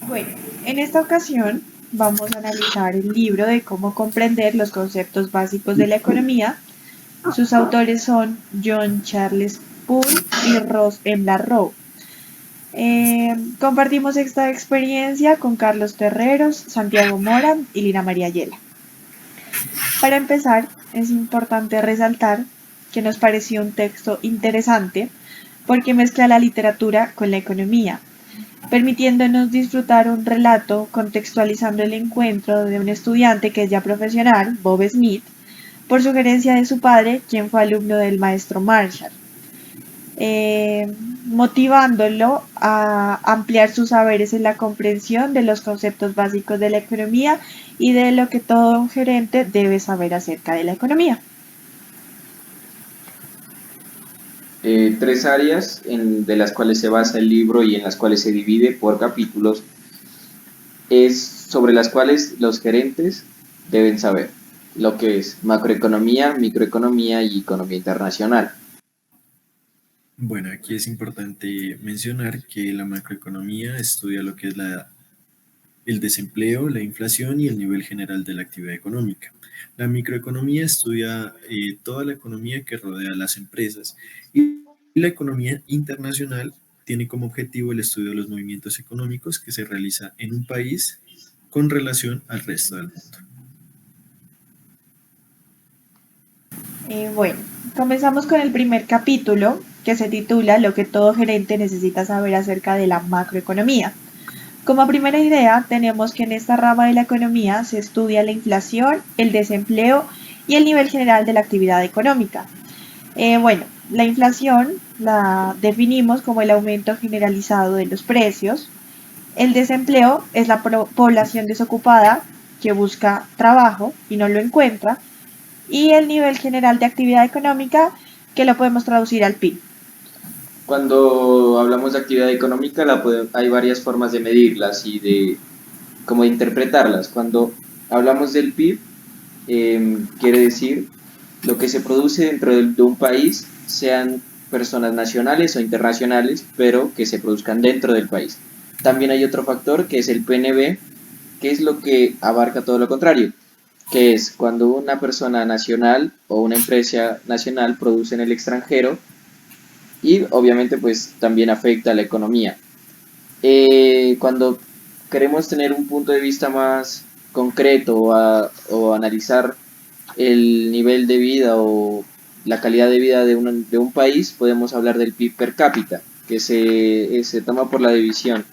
Bueno, en esta ocasión vamos a analizar el libro de cómo comprender los conceptos básicos de la economía. Sus autores son John Charles Poole y Ross M. Larrowe. Compartimos esta experiencia con Carlos Terreros, Santiago Mora y Lina María Ayala. Para empezar, es importante resaltar que nos pareció un texto interesante porque mezcla la literatura con la economía, permitiéndonos disfrutar un relato contextualizando el encuentro de un estudiante que es ya profesional, Bob Smith, por sugerencia de su padre, quien fue alumno del maestro Marshall, motivándolo a ampliar sus saberes en la comprensión de los conceptos básicos de la economía y de lo que todo un gerente debe saber acerca de la economía. Tres áreas de las cuales se basa el libro y en las cuales se divide por capítulos es sobre las cuales los gerentes deben saber lo que es macroeconomía, microeconomía y economía internacional. Bueno, aquí es importante mencionar que la macroeconomía estudia lo que es el desempleo, la inflación y el nivel general de la actividad económica. La microeconomía estudia toda la economía que rodea a las empresas y la economía internacional tiene como objetivo el estudio de los movimientos económicos que se realiza en un país con relación al resto del mundo. Bueno, comenzamos con el primer capítulo que se titula Lo que todo gerente necesita saber acerca de la macroeconomía. Como primera idea, tenemos que en esta rama de la economía se estudia la inflación, el desempleo y el nivel general de la actividad económica. Bueno, la inflación la definimos como el aumento generalizado de los precios. El desempleo es la población desocupada que busca trabajo y no lo encuentra. Y el nivel general de actividad económica que lo podemos traducir al PIB. Cuando hablamos de actividad económica, hay varias formas de medirlas y de cómo interpretarlas. Cuando hablamos del PIB, quiere decir lo que se produce dentro de un país, sean personas nacionales o internacionales, pero que se produzcan dentro del país. También hay otro factor que es el PNB, que es lo que abarca todo lo contrario, que es cuando una persona nacional o una empresa nacional produce en el extranjero y obviamente pues también afecta a la economía. Cuando queremos tener un punto de vista más concreto o analizar el nivel de vida o la calidad de vida de un país, podemos hablar del PIB per cápita, que se toma por la división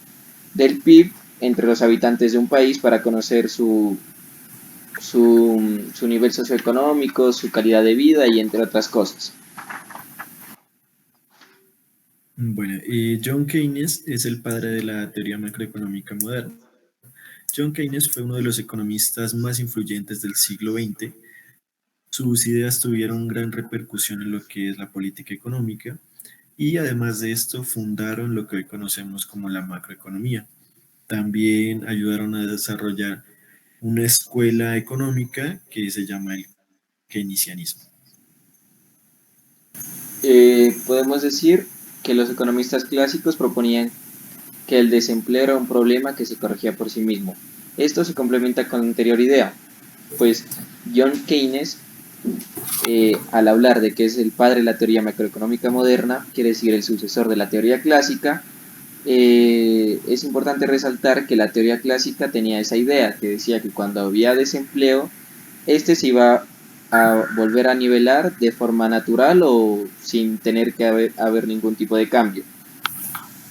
del PIB entre los habitantes de un país para conocer su nivel socioeconómico, su calidad de vida y entre otras cosas. Bueno, John Keynes es el padre de la teoría macroeconómica moderna. John Keynes fue uno de los economistas más influyentes del siglo XX. Sus ideas tuvieron gran repercusión en lo que es la política económica y además de esto fundaron lo que hoy conocemos como la macroeconomía. También ayudaron a desarrollar una escuela económica que se llama el keynesianismo. Podemos decir que los economistas clásicos proponían que el desempleo era un problema que se corregía por sí mismo. Esto se complementa con la anterior idea, pues John Keynes, al hablar de que es el padre de la teoría macroeconómica moderna, quiere decir el sucesor de la teoría clásica, es importante resaltar que la teoría clásica tenía esa idea, que decía que cuando había desempleo, este se iba a volver a nivelar de forma natural o sin tener que haber ningún tipo de cambio.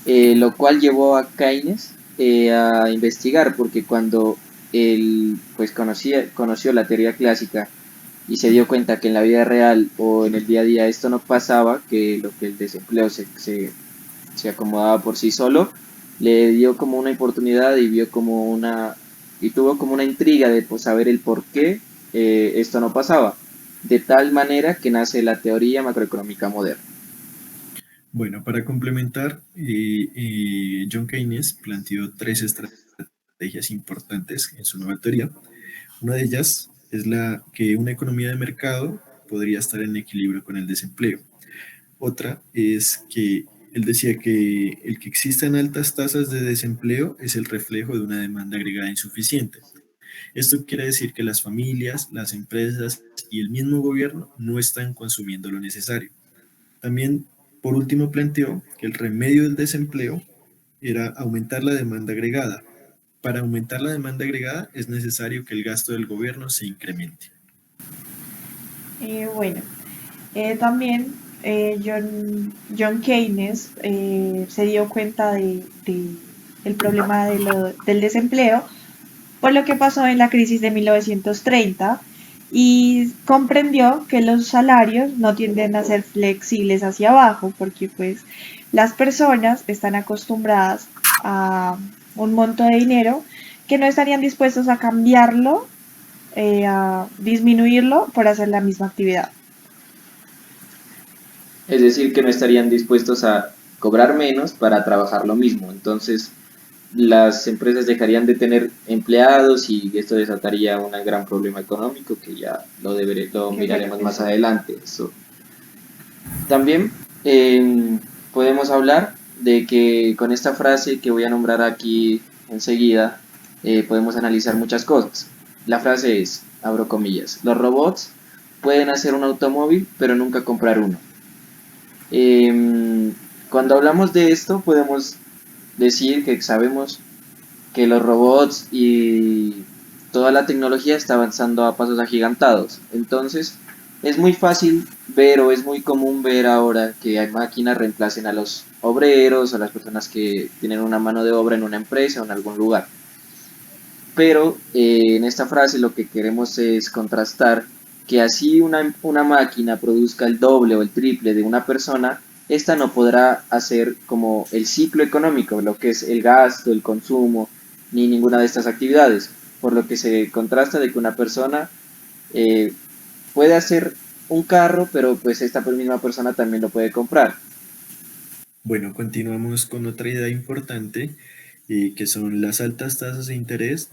Lo cual llevó a Keynes a investigar, porque cuando él pues conoció la teoría clásica y se dio cuenta que en la vida real o en el día a día esto no pasaba, que lo que el desempleo se acomodaba por sí solo, le dio como una oportunidad y vio como y tuvo como una intriga de pues, saber el por qué esto no pasaba, de tal manera que nace la teoría macroeconómica moderna. Bueno, para complementar, John Keynes planteó tres estrategias importantes en su nueva teoría. Una de ellas es la que una economía de mercado podría estar en equilibrio con el desempleo. Otra es que Él decía que el que existan altas tasas de desempleo es el reflejo de una demanda agregada insuficiente. Esto quiere decir que las familias, las empresas y el mismo gobierno no están consumiendo lo necesario. También, por último, planteó que el remedio del desempleo era aumentar la demanda agregada. Para aumentar la demanda agregada es necesario que el gasto del gobierno se incremente. Bueno, también John Keynes se dio cuenta el problema del desempleo por lo que pasó en la crisis de 1930 y comprendió que los salarios no tienden a ser flexibles hacia abajo porque pues las personas están acostumbradas a un monto de dinero que no estarían dispuestos a cambiarlo, a disminuirlo por hacer la misma actividad. Es decir, que no estarían dispuestos a cobrar menos para trabajar lo mismo. Entonces, las empresas dejarían de tener empleados y esto desataría un gran problema económico que ya lo Que fue lo miraremos que más sucedió. adelante. Eso. También podemos hablar de que con esta frase que voy a nombrar aquí enseguida, podemos analizar muchas cosas. La frase es, abro comillas, los robots pueden hacer un automóvil, pero nunca comprar uno. Cuando hablamos de esto, podemos decir que sabemos que los robots y toda la tecnología está avanzando a pasos agigantados. Entonces, es muy fácil ver o es muy común ver ahora que hay máquinas reemplacen a los obreros, a las personas que tienen una mano de obra en una empresa o en algún lugar. Pero en esta frase lo que queremos es contrastar que así una máquina produzca el doble o el triple de una persona, esta no podrá hacer como el ciclo económico, lo que es el gasto, el consumo, ni ninguna de estas actividades, por lo que se contrasta de que una persona eh, puede hacer un carro, pero pues esta misma persona también lo puede comprar. Bueno, continuamos con otra idea importante, que son las altas tasas de interés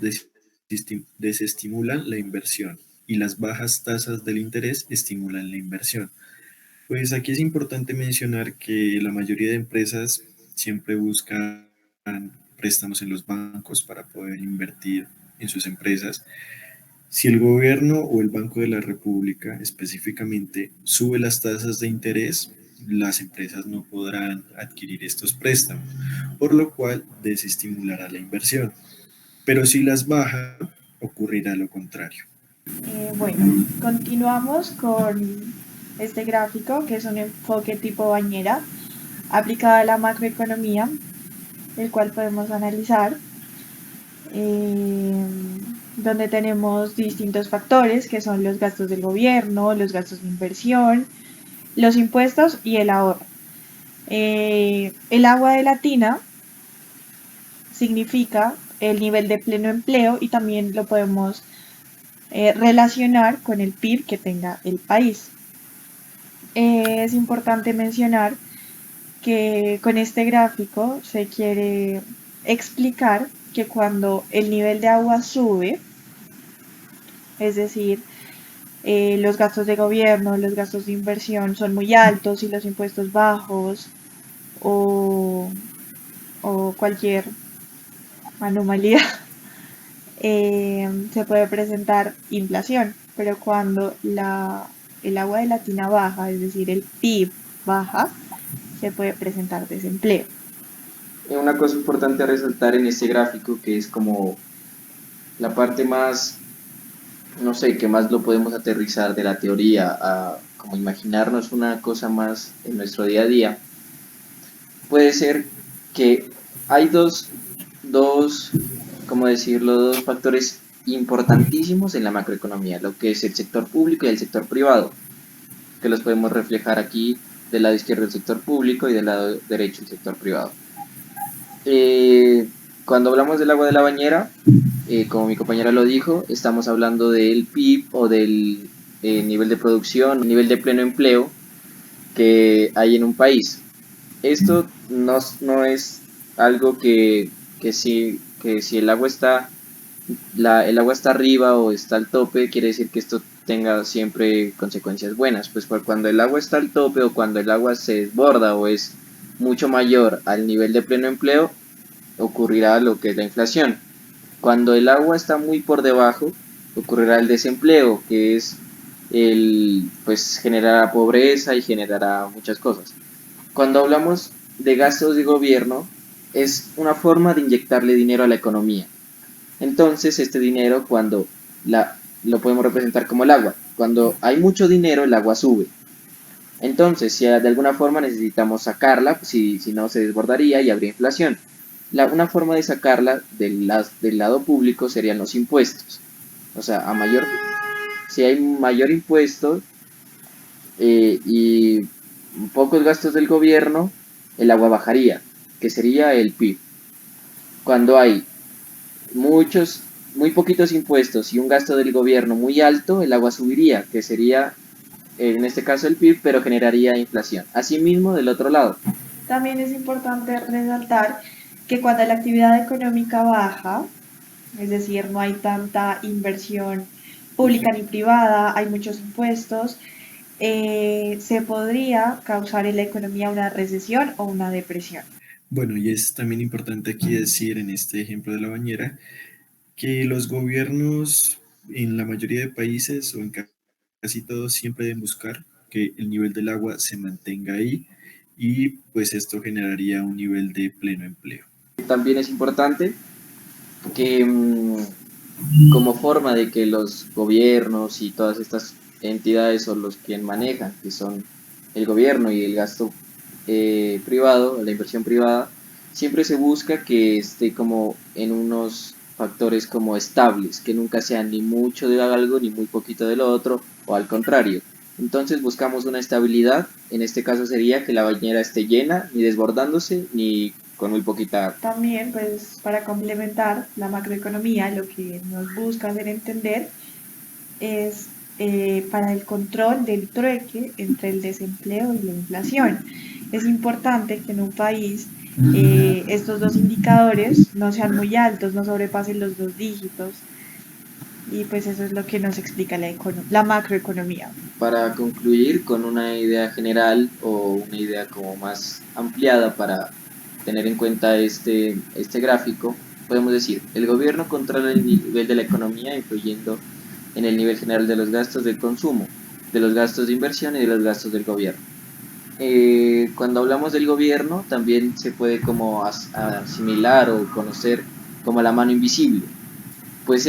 desestimulan la inversión y las bajas tasas del interés estimulan la inversión. Pues aquí es importante mencionar que la mayoría de empresas siempre buscan préstamos en los bancos para poder invertir en sus empresas. Si el gobierno o el Banco de la República específicamente sube las tasas de interés, las empresas no podrán adquirir estos préstamos, por lo cual desestimulará la inversión. Pero si las baja, ocurrirá lo contrario. Bueno, continuamos con este gráfico que es un enfoque tipo bañera aplicado a la macroeconomía, el cual podemos analizar, eh, donde tenemos distintos factores que son los gastos del gobierno, los gastos de inversión, los impuestos y el ahorro. El agua de la tina significa el nivel de pleno empleo y también lo podemos relacionar con el PIB que tenga el país. Es importante mencionar que con este gráfico se quiere explicar que cuando el nivel de agua sube, es decir, los gastos de gobierno, los gastos de inversión son muy altos y los impuestos bajos o, o cualquier anomalía, se puede presentar inflación. Pero cuando el agua de la tina baja, es decir, el PIB baja, se puede presentar desempleo. Una cosa importante a resaltar en este gráfico, que es como la parte más, no sé, que más lo podemos aterrizar de la teoría a como imaginarnos una cosa más en nuestro día a día, puede ser que hay dos, ¿cómo decirlo?, dos factores importantísimos en la macroeconomía, lo que es el sector público y el sector privado, que los podemos reflejar aquí del lado izquierdo el sector público y del lado derecho el sector privado. Cuando hablamos del agua de la bañera, como mi compañera lo dijo, estamos hablando del PIB o del nivel de producción, nivel de pleno empleo que hay en un país. Esto no es algo que si el agua está el agua está arriba o está al tope, quiere decir que esto tenga siempre consecuencias buenas. Pues cuando el agua está al tope o cuando el agua se desborda o es mucho mayor al nivel de pleno empleo, ocurrirá lo que es la inflación. Cuando el agua está muy por debajo, ocurrirá el desempleo, que es pues generará pobreza y generará muchas cosas. Cuando hablamos de gastos de gobierno, es una forma de inyectarle dinero a la economía. Entonces, este dinero, lo podemos representar como el agua. Cuando hay mucho dinero, el agua sube. Entonces, si de alguna forma necesitamos sacarla, pues, si no se desbordaría y habría inflación. Una forma de sacarla del lado público serían los impuestos. O sea, si hay mayor impuesto y pocos gastos del gobierno, el agua bajaría, que sería el PIB. Cuando hay muy poquitos impuestos y un gasto del gobierno muy alto, el agua subiría, que sería en este caso el PIB, pero generaría inflación. Asimismo, del otro lado. También es importante resaltar que cuando la actividad económica baja, es decir, no hay tanta inversión pública ni privada, hay muchos impuestos, se podría causar en la economía una recesión o una depresión. Bueno, y es también importante aquí decir en este ejemplo de la bañera que los gobiernos en la mayoría de países o en casi todos siempre deben buscar que el nivel del agua se mantenga ahí y pues esto generaría un nivel de pleno empleo. También es importante que como forma de que los gobiernos y todas estas entidades son los que manejan, que son el gobierno y el gasto privado, la inversión privada, siempre se busca que esté como en unos factores como estables, que nunca sean ni mucho de algo ni muy poquito de lo otro, o al contrario. Entonces buscamos una estabilidad, en este caso sería que la bañera esté llena, ni desbordándose, ni con muy poquita. También, pues, para complementar la macroeconomía, lo que nos busca hacer entender es para el control del trueque entre el desempleo y la inflación. Es importante que en un país estos dos indicadores no sean muy altos, no sobrepasen los 2 dígitos. Y pues eso es lo que nos explica la macroeconomía. Para concluir con una idea general o una idea como más ampliada para tener en cuenta este gráfico, podemos decir, el gobierno controla el nivel de la economía influyendo en el nivel general de los gastos del consumo, de los gastos de inversión y de los gastos del gobierno. Cuando hablamos del gobierno también se puede como asimilar o conocer como la mano invisible, pues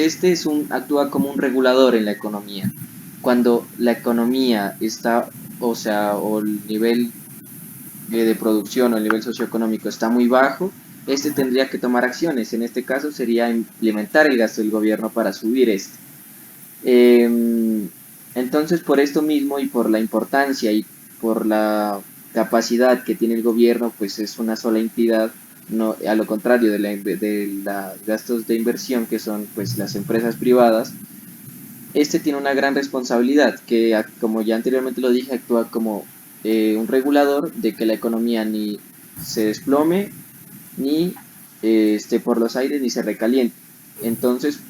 actúa como un regulador en la economía. Cuando la economía está, o el nivel de producción o el nivel socioeconómico está muy bajo, tendría que tomar acciones. En este caso sería implementar el gasto del gobierno para subir entonces, por esto mismo y por la importancia y por la capacidad que tiene el gobierno, pues es una sola entidad, no, a lo contrario de los gastos de inversión que son pues las empresas privadas. Tiene una gran responsabilidad que, como ya anteriormente lo dije, actúa como un regulador de que la economía ni se desplome, ni esté por los aires, ni se recaliente. Entonces,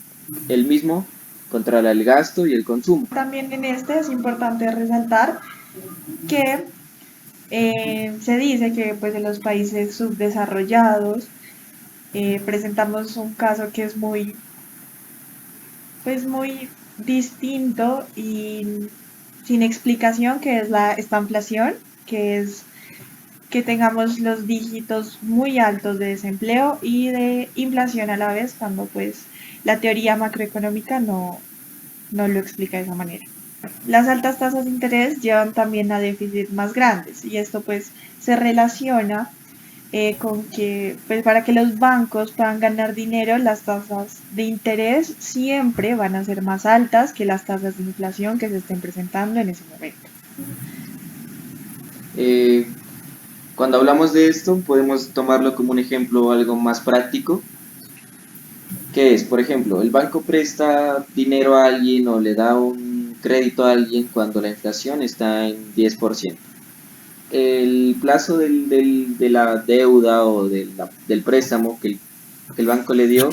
el mismo controla el gasto y el consumo. También en es importante resaltar que se dice que pues en los países subdesarrollados presentamos un caso que es muy distinto y sin explicación, que es esta inflación, que es que tengamos los dígitos muy altos de desempleo y de inflación a la vez, cuando pues la teoría macroeconómica no lo explica de esa manera. Las altas tasas de interés llevan también a déficits más grandes y esto pues se relaciona con que pues para que los bancos puedan ganar dinero, las tasas de interés siempre van a ser más altas que las tasas de inflación que se estén presentando en ese momento. Cuando hablamos de esto, podemos tomarlo como un ejemplo algo más práctico, que es, por ejemplo, el banco presta dinero a alguien o le da un crédito a alguien cuando la inflación está en 10%. El plazo de la deuda o del préstamo que el banco le dio,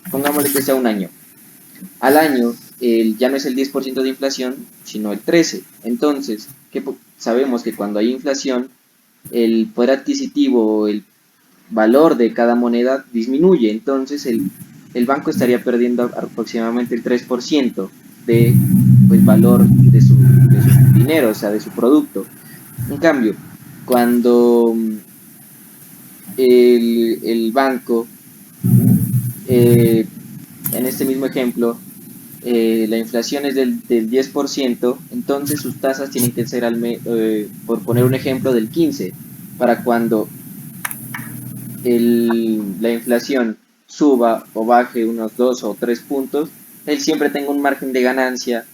pongámosle que sea un año. Al año ya no es el 10% de inflación, sino el 13%. Entonces, sabemos que cuando hay inflación, el poder adquisitivo, el valor de cada moneda disminuye, entonces el banco estaría perdiendo aproximadamente el 3% de pues, valor de su dinero, o sea, de su producto. En cambio, cuando el banco, eh, en este mismo ejemplo, la inflación es del 10%, entonces sus tasas tienen que ser, por poner un ejemplo, del 15%, para cuando la inflación suba o baje unos 2 o 3 puntos, él siempre tenga un margen de ganancia,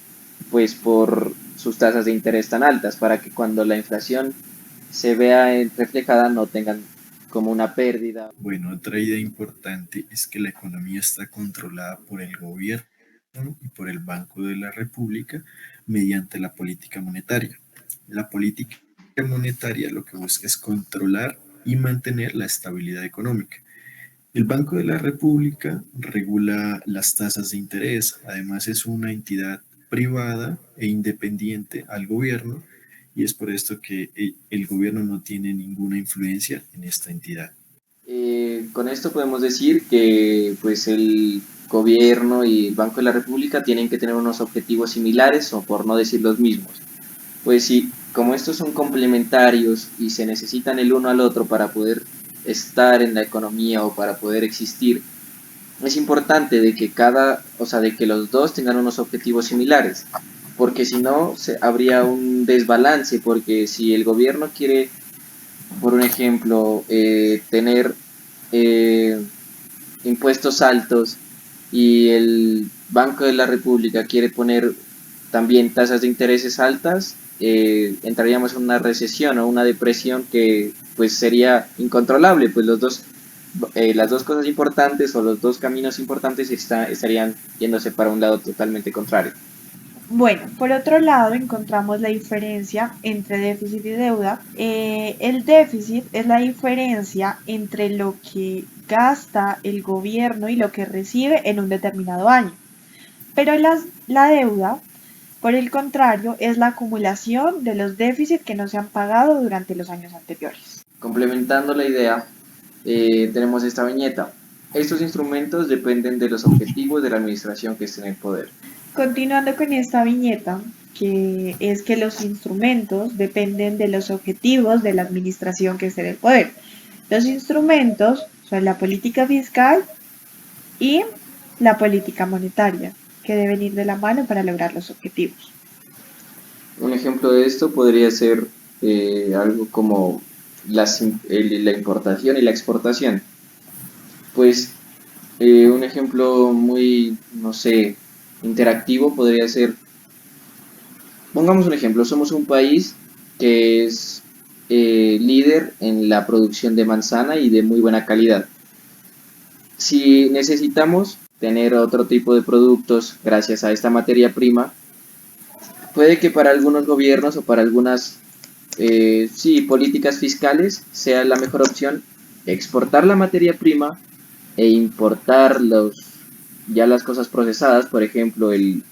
pues por sus tasas de interés tan altas, para que cuando la inflación se vea reflejada no tengan como una pérdida. Bueno, otra idea importante es que la economía está controlada por el gobierno y por el Banco de la República mediante la política monetaria. La política monetaria lo que busca es controlar y mantener la estabilidad económica. El Banco de la República regula las tasas de interés, además es una entidad privada e independiente al gobierno y es por esto que el gobierno no tiene ninguna influencia en esta entidad. Con esto podemos decir que pues el gobierno y el Banco de la República tienen que tener unos objetivos similares o por no decir los mismos. Pues sí, como estos son complementarios y se necesitan el uno al otro para poder estar en la economía o para poder existir, es importante de que de que los dos tengan unos objetivos similares, porque si no habría un desbalance, porque si el gobierno quiere, por un ejemplo, tener eh, impuestos altos y el Banco de la República quiere poner también tasas de intereses altas, entraríamos en una recesión o una depresión que pues sería incontrolable, pues las dos cosas importantes o los dos caminos importantes estarían yéndose para un lado totalmente contrario. Bueno, por otro lado encontramos la diferencia entre déficit y deuda. El déficit es la diferencia entre lo que gasta el gobierno y lo que recibe en un determinado año. Pero la deuda, por el contrario, es la acumulación de los déficits que no se han pagado durante los años anteriores. Complementando la idea, tenemos esta viñeta. Estos instrumentos dependen de los objetivos de la administración que esté en el poder. Continuando con esta viñeta, que es que los instrumentos dependen de los objetivos de la administración que esté en el poder. Los instrumentos son la política fiscal y la política monetaria, que deben ir de la mano para lograr los objetivos. Un ejemplo de esto podría ser algo como la importación y la exportación. Pues un ejemplo muy, no sé, interactivo podría ser, pongamos un ejemplo, somos un país que es líder en la producción de manzana y de muy buena calidad. Si necesitamos tener otro tipo de productos gracias a esta materia prima, puede que para algunos gobiernos o para algunas políticas fiscales sea la mejor opción exportar la materia prima e importar ya las cosas procesadas, por ejemplo el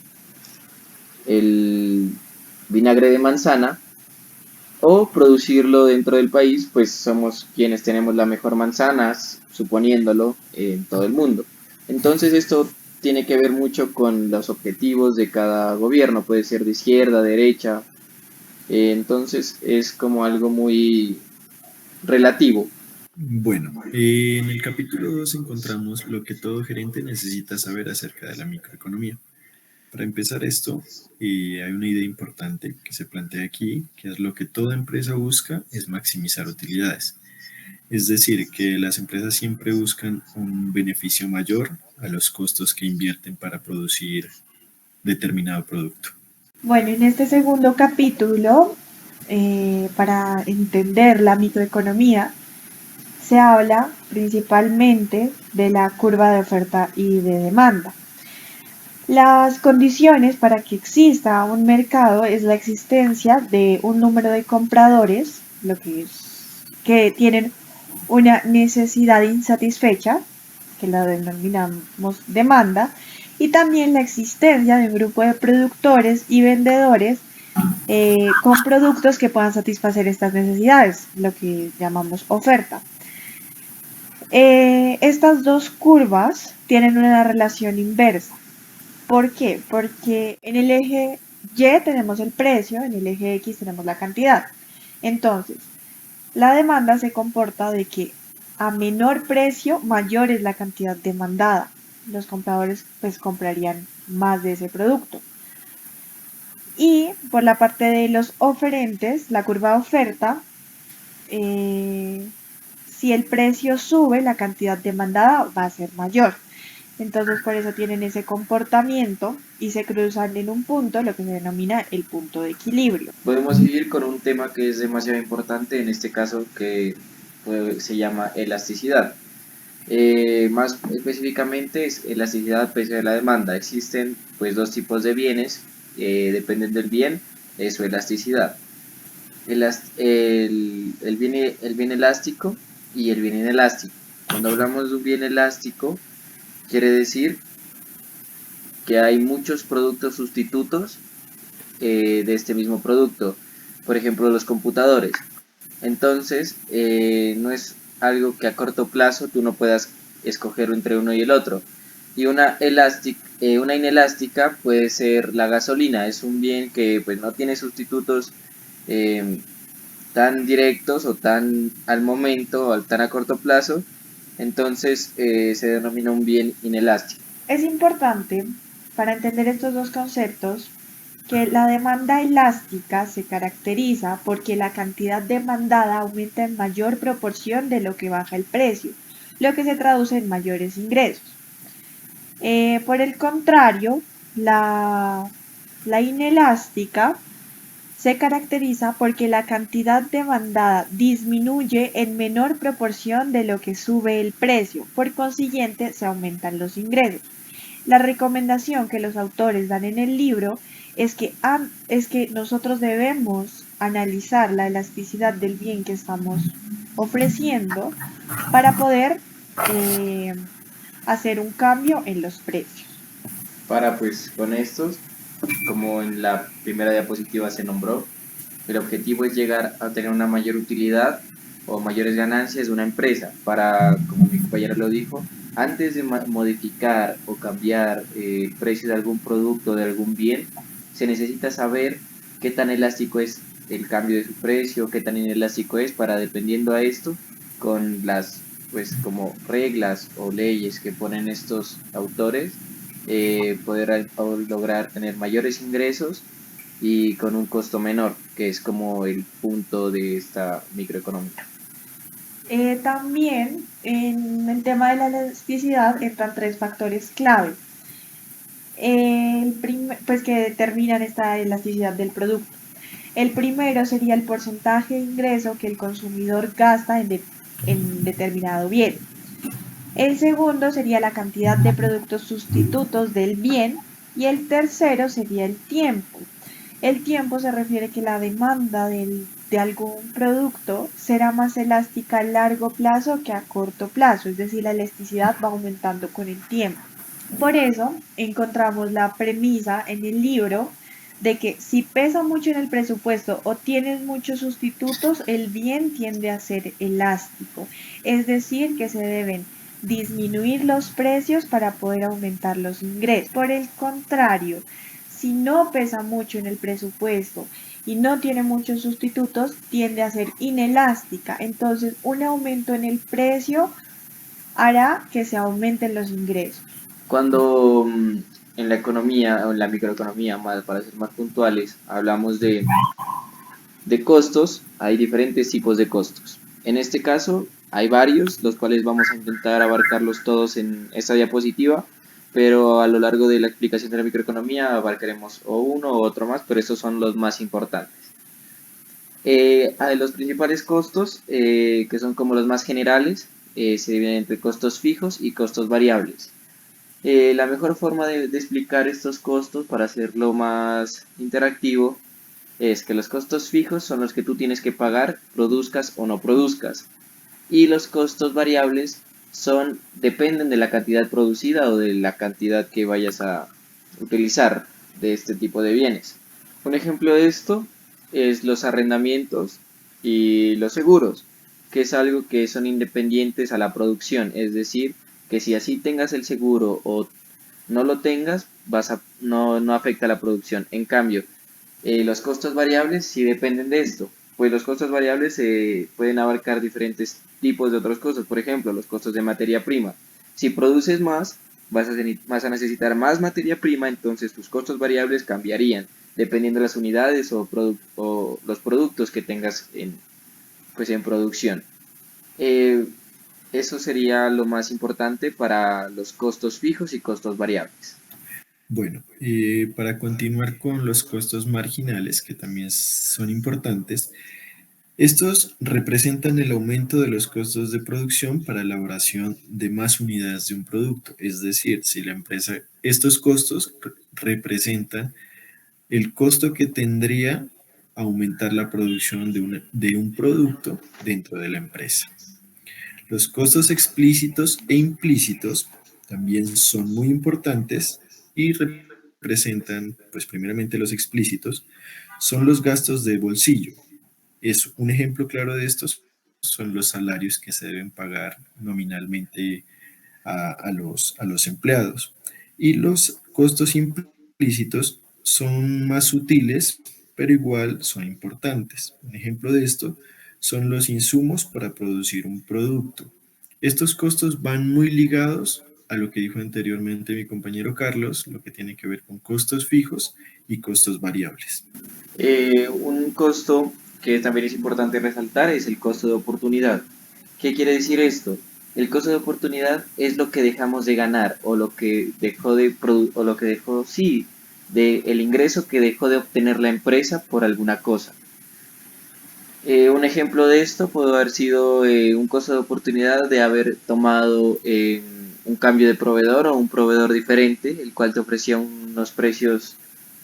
vinagre de manzana, o producirlo dentro del país, pues somos quienes tenemos la mejor manzana, suponiéndolo, en todo el mundo. Entonces esto tiene que ver mucho con los objetivos de cada gobierno, puede ser de izquierda, derecha, entonces es como algo muy relativo. Bueno, en el capítulo 2 encontramos lo que todo gerente necesita saber acerca de la microeconomía. Para empezar esto, hay una idea importante que se plantea aquí, que es lo que toda empresa busca es maximizar utilidades. Es decir, que las empresas siempre buscan un beneficio mayor a los costos que invierten para producir determinado producto. Bueno, en este segundo capítulo, para entender la microeconomía, se habla principalmente de la curva de oferta y de demanda. Las condiciones para que exista un mercado es la existencia de un número de compradores, que tienen una necesidad insatisfecha, que la denominamos demanda, y también la existencia de un grupo de productores y vendedores con productos que puedan satisfacer estas necesidades, lo que llamamos oferta. Estas dos curvas tienen una relación inversa. ¿Por qué? Porque en el eje Y tenemos el precio, en el eje X tenemos la cantidad. Entonces, la demanda se comporta de que a menor precio, mayor es la cantidad demandada. Los compradores pues comprarían más de ese producto. Y por la parte de los oferentes, la curva de oferta, si el precio sube, la cantidad demandada va a ser mayor. Entonces por eso tienen ese comportamiento y se cruzan en un punto, lo que se denomina el punto de equilibrio. Podemos seguir con un tema que es demasiado importante en este caso, que se llama elasticidad. Más específicamente es elasticidad a precio de la demanda. Existen pues dos tipos de bienes, dependen del bien, de su elasticidad. El bien elástico y el bien inelástico. Cuando hablamos de un bien elástico, quiere decir que hay muchos productos sustitutos de este mismo producto. Por ejemplo, los computadores. Entonces, no es algo que a corto plazo tú no puedas escoger entre uno y el otro. Y una inelástica puede ser la gasolina. Es un bien que pues no tiene sustitutos tan directos o tan al momento o tan a corto plazo. Entonces se denomina un bien inelástico. Es importante, para entender estos dos conceptos, que la demanda elástica se caracteriza porque la cantidad demandada aumenta en mayor proporción de lo que baja el precio, lo que se traduce en mayores ingresos. Por el contrario, la inelástica se caracteriza porque la cantidad demandada disminuye en menor proporción de lo que sube el precio, por consiguiente se aumentan los ingresos. La recomendación que los autores dan en el libro es que nosotros debemos analizar la elasticidad del bien que estamos ofreciendo para poder hacer un cambio en los precios. Para pues con estos, como en la primera diapositiva se nombró, el objetivo es llegar a tener una mayor utilidad o mayores ganancias de una empresa. Para, como mi compañero lo dijo, antes de modificar o cambiar el precio de algún producto o de algún bien, se necesita saber qué tan elástico es el cambio de su precio, qué tan inelástico es, para, dependiendo a esto, con las pues como reglas o leyes que ponen estos autores, poder lograr tener mayores ingresos y con un costo menor, que es como el punto de esta microeconomía. También en el tema de la elasticidad entran tres factores clave pues que determinan esta elasticidad del producto. El primero sería el porcentaje de ingreso que el consumidor gasta en determinado bien. El segundo sería la cantidad de productos sustitutos del bien y el tercero sería el tiempo. El tiempo se refiere que la demanda de algún producto será más elástica a largo plazo que a corto plazo, es decir, la elasticidad va aumentando con el tiempo. Por eso encontramos la premisa en el libro de que si pesa mucho en el presupuesto o tienes muchos sustitutos, el bien tiende a ser elástico, es decir, que se deben disminuir los precios para poder aumentar los ingresos. Por el contrario, si no pesa mucho en el presupuesto y no tiene muchos sustitutos, tiende a ser inelástica. Entonces, un aumento en el precio hará que se aumenten los ingresos. Cuando en la economía o en la microeconomía, más para ser más puntuales, hablamos de costos, hay diferentes tipos de costos. En este caso hay varios, los cuales vamos a intentar abarcarlos todos en esta diapositiva, pero a lo largo de la explicación de la microeconomía abarcaremos o uno o otro más, pero estos son los más importantes. Los principales costos, que son como los más generales, se dividen entre costos fijos y costos variables. La mejor forma de explicar estos costos, para hacerlo más interactivo, es que los costos fijos son los que tú tienes que pagar, produzcas o no produzcas. Y los costos variables dependen de la cantidad producida o de la cantidad que vayas a utilizar de este tipo de bienes. Un ejemplo de esto es los arrendamientos y los seguros, que es algo que son independientes a la producción, es decir, que si así tengas el seguro o no lo tengas, no afecta a la producción. En cambio, los costos variables sí dependen de esto, pues los costos variables pueden abarcar diferentes tipos de otros costos, por ejemplo, los costos de materia prima. Si produces más, vas a necesitar más materia prima, entonces tus costos variables cambiarían, dependiendo de las unidades o los productos que tengas pues en producción. Eh, Eso sería lo más importante para los costos fijos y costos variables. Bueno, para continuar con los costos marginales, que también son importantes, estos representan el aumento de los costos de producción para elaboración de más unidades de un producto. Es decir, si la empresa, estos costos representan el costo que tendría aumentar la producción de un producto dentro de la empresa. Los costos explícitos e implícitos también son muy importantes y representan, pues primeramente los explícitos, son los gastos de bolsillo. Es un ejemplo claro de estos son los salarios que se deben pagar nominalmente a los empleados. Y los costos implícitos son más sutiles, pero igual son importantes. Un ejemplo de esto son los insumos para producir un producto. Estos costos van muy ligados a lo que dijo anteriormente mi compañero Carlos, lo que tiene que ver con costos fijos y costos variables. Un costo que también es importante resaltar es el costo de oportunidad. ¿Qué quiere decir esto? El costo de oportunidad es lo que dejamos de ganar o lo que dejó o lo que dejó, sí, de el ingreso que dejó de obtener la empresa por alguna cosa. Un ejemplo de esto puede haber sido un costo de oportunidad de haber tomado un cambio de proveedor o un proveedor diferente, el cual te ofrecía unos precios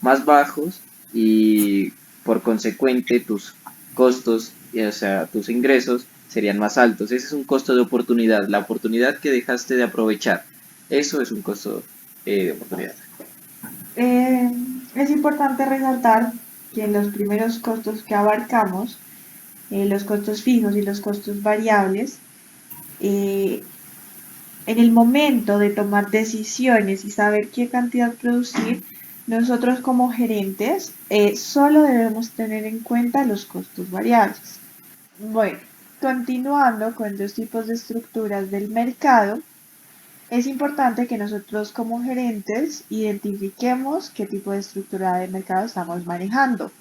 más bajos y por consecuente tus costos, o sea, tus ingresos serían más altos. Ese es un costo de oportunidad, la oportunidad que dejaste de aprovechar. Eso es un costo de oportunidad. Eh, es importante resaltar que los primeros costos que abarcamos, los costos fijos y los costos variables, eh, en el momento de tomar decisiones y saber qué cantidad producir, nosotros como gerentes solo debemos tener en cuenta los costos variables. Bueno, continuando con los tipos de estructuras del mercado, es importante que nosotros como gerentes identifiquemos qué tipo de estructura de mercado estamos manejando.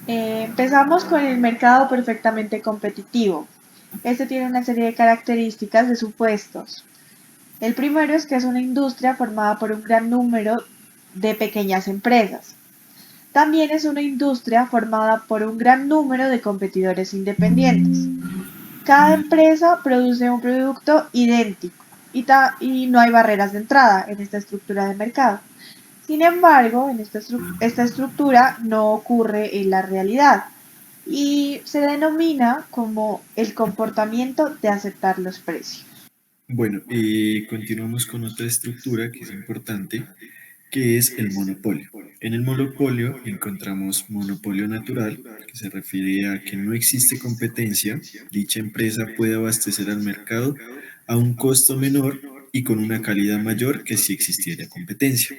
Empezamos con el mercado perfectamente competitivo. Este tiene una serie de características de supuestos. El primero es que es una industria formada por un gran número de pequeñas empresas. También es una industria formada por un gran número de competidores independientes. Cada empresa produce un producto idéntico y no hay barreras de entrada en esta estructura de mercado. Sin embargo, esta estructura no ocurre en la realidad y se denomina como el comportamiento de aceptar los precios. Bueno, continuamos con otra estructura que es importante, que es el monopolio. En el monopolio encontramos monopolio natural, que se refiere a que no existe competencia, dicha empresa puede abastecer al mercado a un costo menor y con una calidad mayor que si existiera competencia.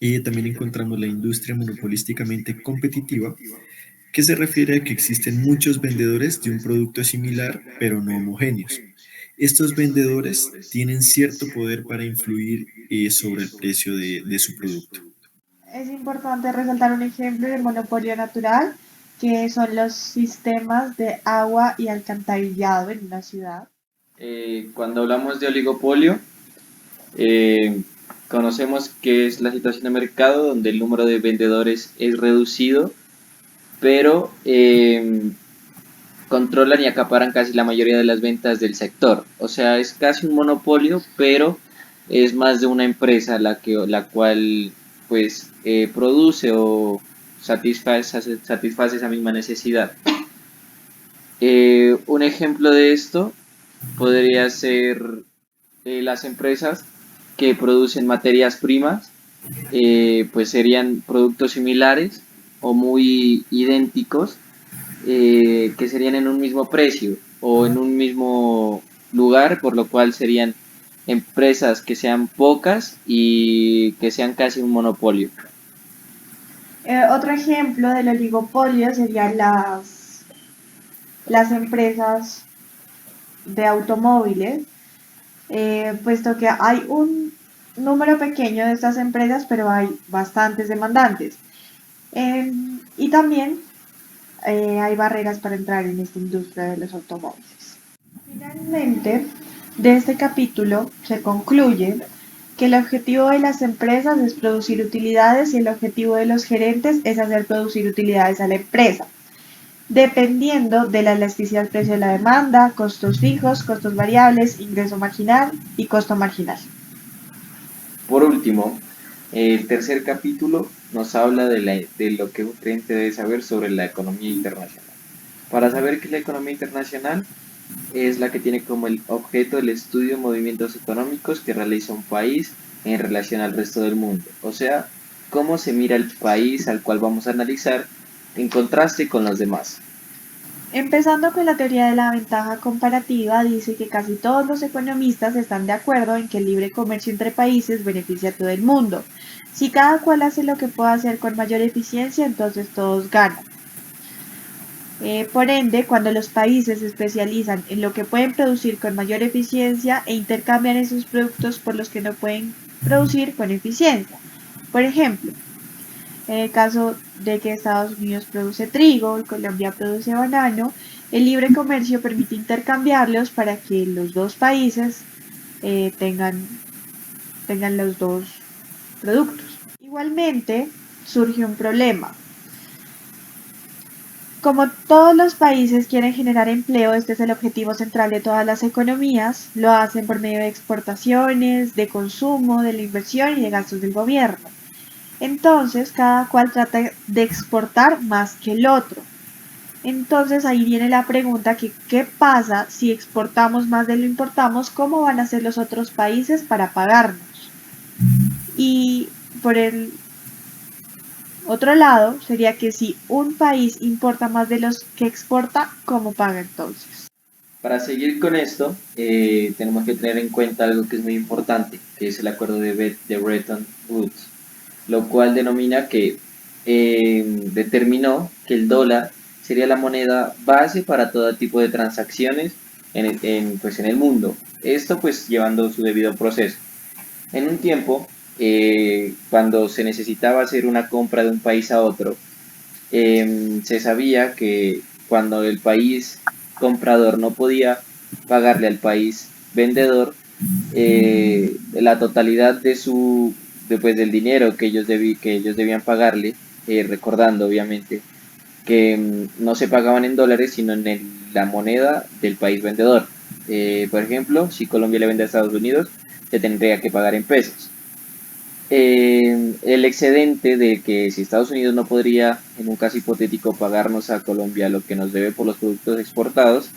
Y también encontramos la industria monopolísticamente competitiva, que se refiere a que existen muchos vendedores de un producto similar, pero no homogéneos. Estos vendedores tienen cierto poder para influir sobre el precio de su producto. Es importante resaltar un ejemplo de monopolio natural, que son los sistemas de agua y alcantarillado en una ciudad. Cuando hablamos de oligopolio, eh, conocemos que es la situación de mercado donde el número de vendedores es reducido, pero controlan y acaparan casi la mayoría de las ventas del sector. O sea, es casi un monopolio, pero es más de una empresa la cual pues produce o satisface esa misma necesidad. Un ejemplo de esto podría ser las empresas que producen materias primas pues serían productos similares o muy idénticos, que serían en un mismo precio o en un mismo lugar, por lo cual serían empresas que sean pocas y que sean casi un monopolio. Otro ejemplo del oligopolio serían las empresas de automóviles, puesto que hay un número pequeño de estas empresas, pero hay bastantes demandantes. Y también hay barreras para entrar en esta industria de los automóviles. Finalmente, de este capítulo se concluye que el objetivo de las empresas es producir utilidades y el objetivo de los gerentes es hacer producir utilidades a la empresa, dependiendo de la elasticidad del precio de la demanda, costos fijos, costos variables, ingreso marginal y costo marginal. Por último, el tercer capítulo nos habla de lo que un cliente debe saber sobre la economía internacional. Para saber qué es la economía internacional, es la que tiene como el objeto el estudio de movimientos económicos que realiza un país en relación al resto del mundo. O sea, cómo se mira el país al cual vamos a analizar en contraste con los demás. Empezando con la teoría de la ventaja comparativa, dice que casi todos los economistas están de acuerdo en que el libre comercio entre países beneficia a todo el mundo. Si cada cual hace lo que pueda hacer con mayor eficiencia, entonces todos ganan. Por ende, cuando los países se especializan en lo que pueden producir con mayor eficiencia e intercambian esos productos por los que no pueden producir con eficiencia. Por ejemplo, en el caso de que Estados Unidos produce trigo y Colombia produce banano, el libre comercio permite intercambiarlos para que los dos países tengan los dos productos. Igualmente, surge un problema. Como todos los países quieren generar empleo, este es el objetivo central de todas las economías, lo hacen por medio de exportaciones, de consumo, de la inversión y de gastos del gobierno. Entonces, cada cual trata de exportar más que el otro. Entonces, ahí viene la pregunta que ¿qué pasa si exportamos más de lo importamos? ¿Cómo van a ser los otros países para pagarnos? Y por el otro lado, sería que si un país importa más de los que exporta, ¿cómo paga entonces? Para seguir con esto, tenemos que tener en cuenta algo que es muy importante, que es el acuerdo de Bretton Woods, lo cual denomina que determinó que el dólar sería la moneda base para todo tipo de transacciones pues en el mundo. Esto pues llevando su debido proceso. En un tiempo, cuando se necesitaba hacer una compra de un país a otro, se sabía que cuando el país comprador no podía pagarle al país vendedor la totalidad pues, del dinero que que ellos debían pagarle, recordando obviamente que no se pagaban en dólares sino en la moneda del país vendedor. Por ejemplo, si Colombia le vende a Estados Unidos, se tendría que pagar en pesos. El excedente de que si Estados Unidos no podría, en un caso hipotético, pagarnos a Colombia lo que nos debe por los productos exportados,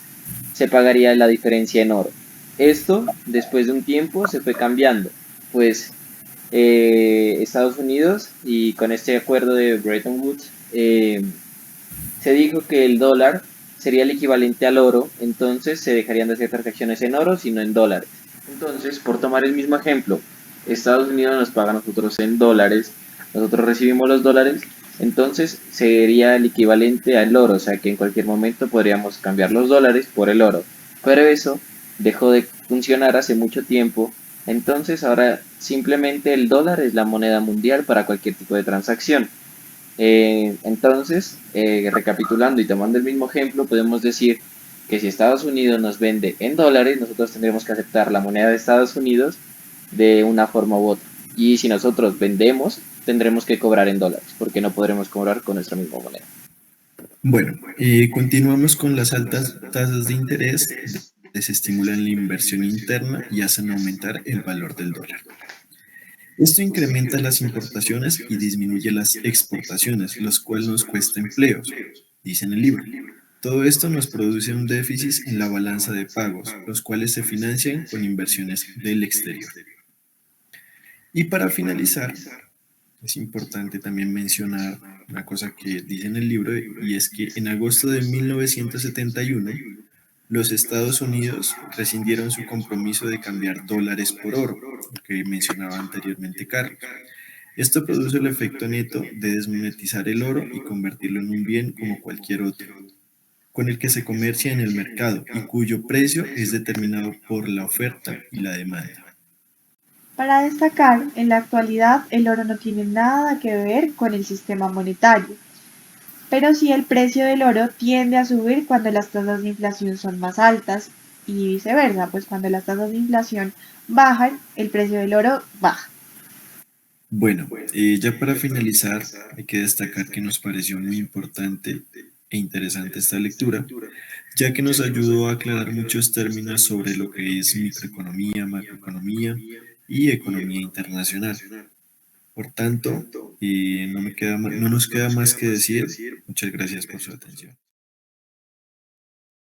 se pagaría la diferencia en oro. Esto, después de un tiempo, se fue cambiando, pues Estados Unidos, y con este acuerdo de Bretton Woods, se dijo que el dólar sería el equivalente al oro, entonces se dejarían de hacer transacciones en oro, sino en dólares. Entonces, por tomar el mismo ejemplo, Estados Unidos nos paga a nosotros en dólares, nosotros recibimos los dólares, entonces sería el equivalente al oro, o sea que en cualquier momento podríamos cambiar los dólares por el oro. Pero eso dejó de funcionar hace mucho tiempo, entonces ahora simplemente el dólar es la moneda mundial para cualquier tipo de transacción. Entonces, recapitulando y tomando el mismo ejemplo, podemos decir que si Estados Unidos nos vende en dólares, nosotros tendremos que aceptar la moneda de Estados Unidos de una forma u otra. Y si nosotros vendemos, tendremos que cobrar en dólares, porque no podremos cobrar con nuestra misma moneda. Bueno, continuamos con las altas tasas de interés, desestimulan la inversión interna y hacen aumentar el valor del dólar. Esto incrementa las importaciones y disminuye las exportaciones, lo cual nos cuesta empleos, dice en el libro. Todo esto nos produce un déficit en la balanza de pagos, los cuales se financian con inversiones del exterior. Y para finalizar, es importante también mencionar una cosa que dice en el libro y es que en agosto de 1971 los Estados Unidos rescindieron su compromiso de cambiar dólares por oro, lo que mencionaba anteriormente Carlos. Esto produce el efecto neto de desmonetizar el oro y convertirlo en un bien como cualquier otro, con el que se comercia en el mercado y cuyo precio es determinado por la oferta y la demanda. Para destacar, en la actualidad el oro no tiene nada que ver con el sistema monetario, pero sí el precio del oro tiende a subir cuando las tasas de inflación son más altas y viceversa, pues cuando las tasas de inflación bajan, el precio del oro baja. Bueno, ya para finalizar, hay que destacar que nos pareció muy importante e interesante esta lectura, ya que nos ayudó a aclarar muchos términos sobre lo que es microeconomía, macroeconomía y economía internacional. Por tanto, no nos queda más que decir. Muchas gracias por su atención.